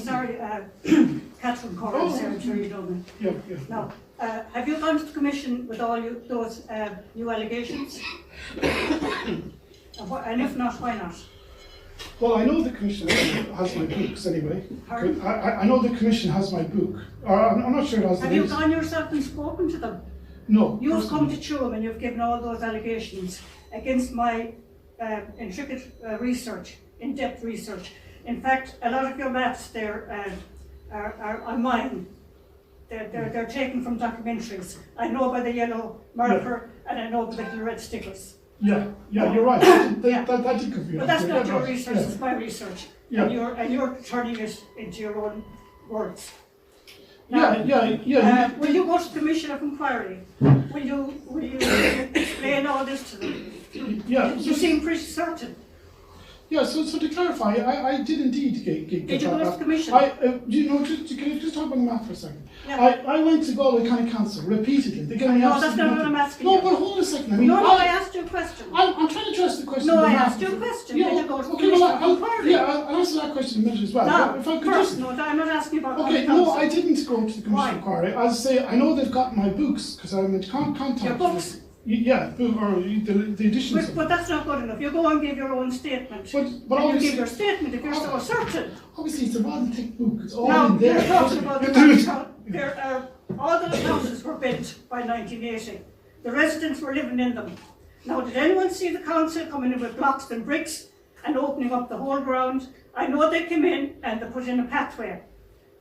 sorry, Catherine Corless, I'm sure you don't know. Yeah, yeah. Now, have you gone to the Commission with all those new allegations? And if not, why not? Well, I know the Commission has my books anyway. I know the Commission has my book. I'm not sure it has the Have you gone yourself and spoken to them? No. You've come to Tuam and you've given all those allegations against my intricate research, in-depth research. In fact, a lot of your maps there are mine. They're taken from documentaries. I know by the yellow marker and I know by the little red stickers. Yeah, you're right. That did confuse me. But that's not your research, it's my research. Yeah. And you're turning it into your own words. Now, will you go to the Commission of Inquiry? Will you explain all this to them? Yeah. You seem pretty certain. Yeah, so to clarify, I did indeed get Did you go to the Commission? can you just talk about the map for a second? Yeah. I went to Galway County Council repeatedly. They gave me No, that's not what I'm asking No, you. but hold a second. I mean, I asked you a question. I'm trying to address the question. No, of the I map. asked you a question. Yeah, Did you go to the okay, Commission well, of Inquiry? I'll answer that question in a minute as well. No, If I could first, just... no, I'm not asking about Okay, County no, I Council. didn't go to the Commission of Inquiry. As I say, I know they've got my books because I'm in contact. Your books? Yeah, or the editions. But that's not good enough. You go and give your own statement. But and you obviously, give your statement if you're so certain. obviously it's a rather thick book. It's all Now, in there. you're talking about all those houses were built by 1980. The residents were living in them. Now, did anyone see the council coming in with blocks and bricks and opening up the whole ground? I know they came in and they put in a pathway.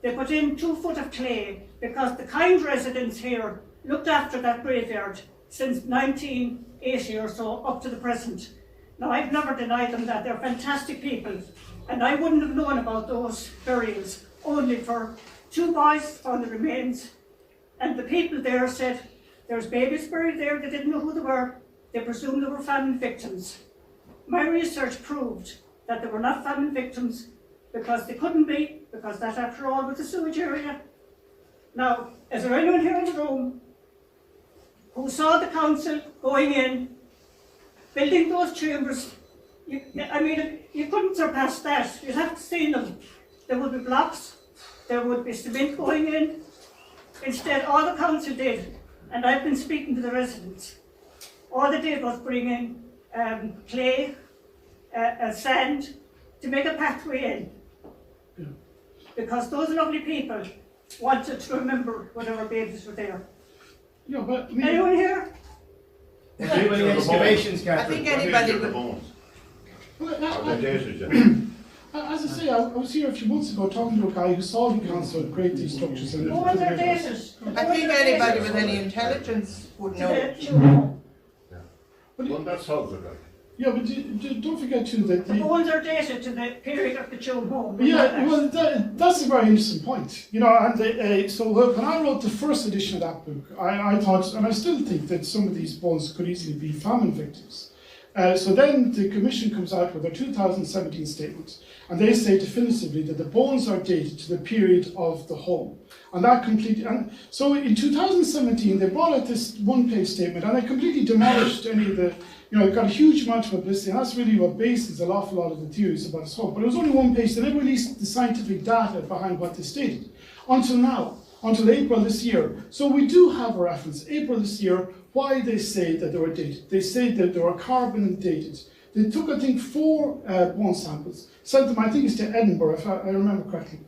They put in 2 foot of clay because the kind residents here looked after that graveyard since 1980 or so up to the present. Now, I've never denied them that. They're fantastic people. And I wouldn't have known about those burials only for 2 boys found the remains. And the people there said, there's babies buried there, they didn't know who they were. They presumed they were famine victims. My research proved that they were not famine victims because they couldn't be, because that after all was a sewage area. Now, is there anyone here in the room who saw the council going in, building those chambers? You couldn't surpass that. You'd have to see them. There would be blocks, there would be cement going in. Instead, all the council did, and I've been speaking to the residents, all they did was bring in clay, sand, to make a pathway in. Yeah. Because those lovely people wanted to remember whatever babies were there. Yeah, but Anyone here? Any excavations, I Catherine? think anybody would. As I say, I was here a few months ago talking to a guy who saw the council create these structures. And Bones are dated. I think anybody with any intelligence would know. Well, that solves it, right? Yeah, but don't forget too that The bones are dated to the period of the Tuam home. yeah, well, that's a very interesting point. You know, and so when I wrote the first edition of that book, I thought, and I still think, that some of these bones could easily be famine victims. So then the Commission comes out with their 2017 statement, and they say definitively that the bones are dated to the period of the home. And that completely, and so in 2017 they brought out this one-page statement, and they completely demolished any of the, it got a huge amount of publicity, and that's really what bases an awful lot of the theories about its home. But it was only one page, they never released the scientific data behind what they stated, until now, until April this year. So we do have a reference, April this year, why they say that they were dated. They say that they were carbon dated. They took, I think, 4 bone samples, sent them, I think it's to Edinburgh, if I remember correctly,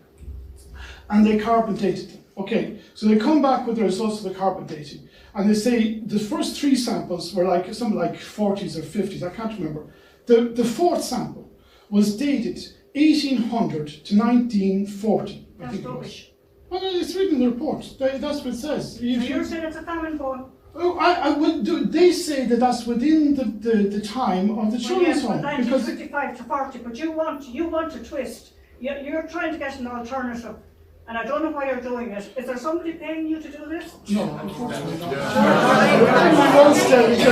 and they carbon dated them. Okay, so they come back with the results of the carbon dating, and they say the first 3 samples were like something like 40s or 50s, I can't remember. The 4th sample was dated 1800 to 1940. That's rubbish. Well, it's written in the report. That's what it says. So you're saying it's a famine bone? Oh, I would do. They say that that's within the time of the children's home. Well, yes, 1955 to 40, but you want to twist. You're trying to get an alternative, and I don't know why you're doing it. Is there somebody paying you to do this? No, unfortunately not. Yeah.